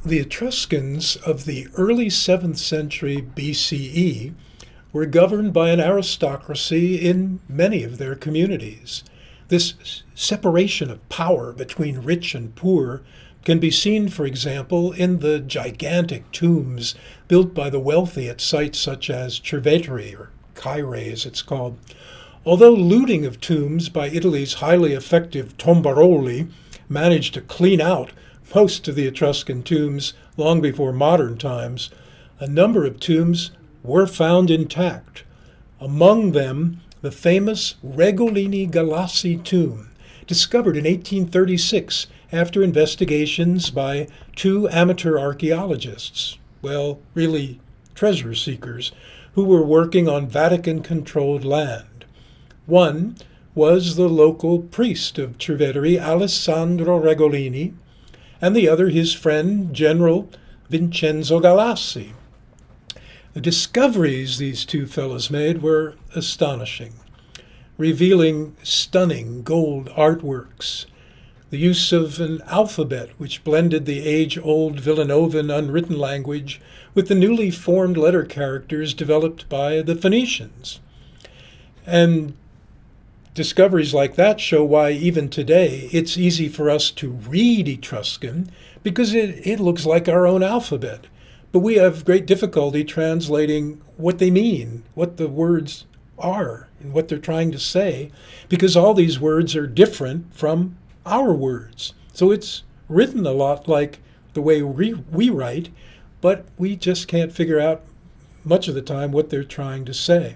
The Etruscans of the early 7th century BCE were governed by an aristocracy in many of their communities. This separation of power between rich and poor can be seen, for example, in the gigantic tombs built by the wealthy at sites such as Cerveteri, or Caire as it's called. Although looting of tombs by Italy's highly effective tombaroli managed to clean out most of the Etruscan tombs long before modern times, a number of tombs were found intact. Among them, the famous Regolini-Galassi tomb, discovered in 1836 after investigations by two amateur archaeologists, well, really treasure seekers, who were working on Vatican-controlled land. One was the local priest of Cerveteri, Alessandro Regolini, and the other his friend, General Vincenzo Galassi. The discoveries these two fellows made were astonishing, revealing stunning gold artworks, the use of an alphabet which blended the age-old Villanovan unwritten language with the newly formed letter characters developed by the Phoenicians. And discoveries like that show why even today it's easy for us to read Etruscan because it looks like our own alphabet. But we have great difficulty translating what they mean, what the words are, and what they're trying to say, because all these words are different from our words. So it's written a lot like the way we write, but we just can't figure out much of the time what they're trying to say,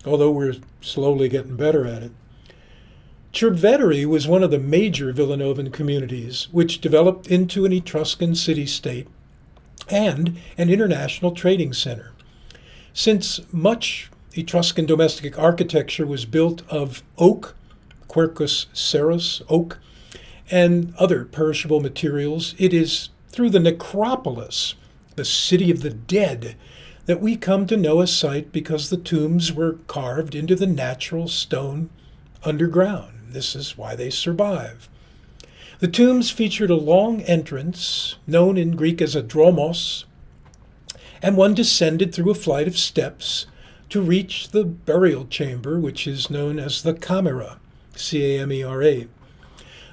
although we're slowly getting better at it. Cerveteri was one of the major Villanovan communities, which developed into an Etruscan city-state and an international trading center. Since much Etruscan domestic architecture was built of oak, Quercus cerus, oak, and other perishable materials, it is through the necropolis, the city of the dead, that we come to know a site because the tombs were carved into the natural stone underground. This is why they survive. The tombs featured a long entrance, known in Greek as a dromos, and one descended through a flight of steps to reach the burial chamber, which is known as the camera, C-A-M-E-R-A.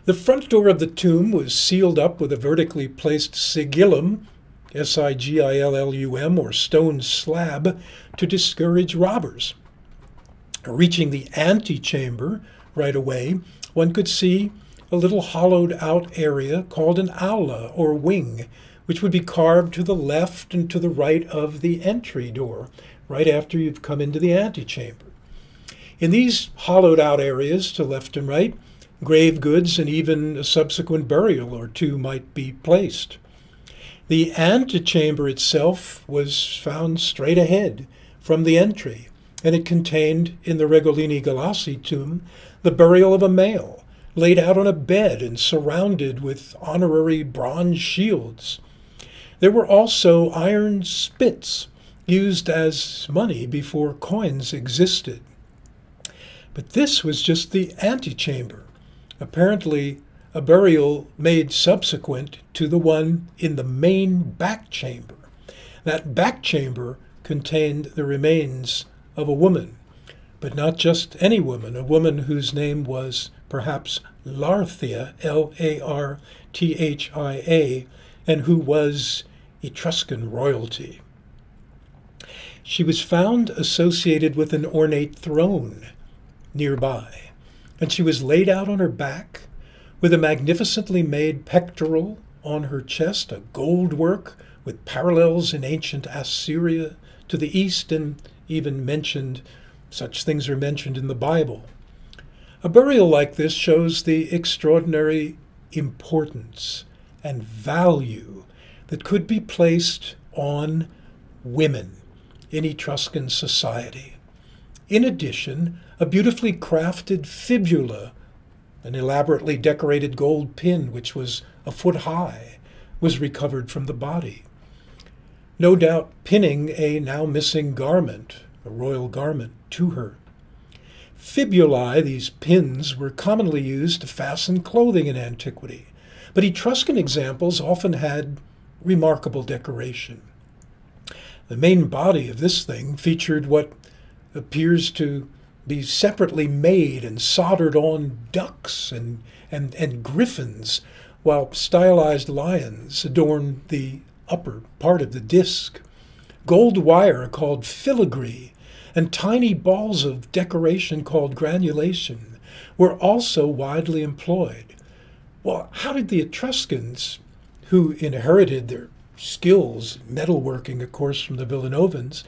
The front door of the tomb was sealed up with a vertically placed sigillum, S-I-G-I-L-L-U-M, or stone slab, to discourage robbers. Reaching the antechamber right away, one could see a little hollowed-out area called an aula, or wing, which would be carved to the left and to the right of the entry door, right after you've come into the antechamber. In these hollowed-out areas, to left and right, grave goods and even a subsequent burial or two might be placed. The antechamber itself was found straight ahead from the entry, and it contained, in the Regolini-Galassi tomb, the burial of a male, laid out on a bed and surrounded with honorary bronze shields. There were also iron spits used as money before coins existed. But this was just the antechamber, apparently a burial made subsequent to the one in the main back chamber. That back chamber contained the remains of a woman, but not just any woman, a woman whose name was perhaps Larthia, L-A-R-T-H-I-A, and who was Etruscan royalty. She was found associated with an ornate throne nearby, and she was laid out on her back with a magnificently made pectoral on her chest, a gold work with parallels in ancient Assyria to the east, and even such things are mentioned in the Bible. A burial like this shows the extraordinary importance and value that could be placed on women in Etruscan society. In addition, a beautifully crafted fibula, an elaborately decorated gold pin which was a foot high, was recovered from the body, no doubt pinning a now missing garment, a royal garment, to her. Fibulae, these pins, were commonly used to fasten clothing in antiquity, but Etruscan examples often had remarkable decoration. The main body of this thing featured what appears to be separately made and soldered on ducks and griffins, while stylized lions adorn the upper part of the disc. Gold wire called filigree and tiny balls of decoration called granulation were also widely employed. Well, how did the Etruscans, who inherited their skills, metalworking, of course, from the Villanovans,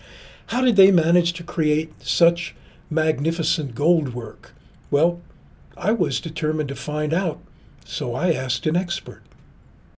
how did they manage to create such magnificent gold work? Well, I was determined to find out, so I asked an expert.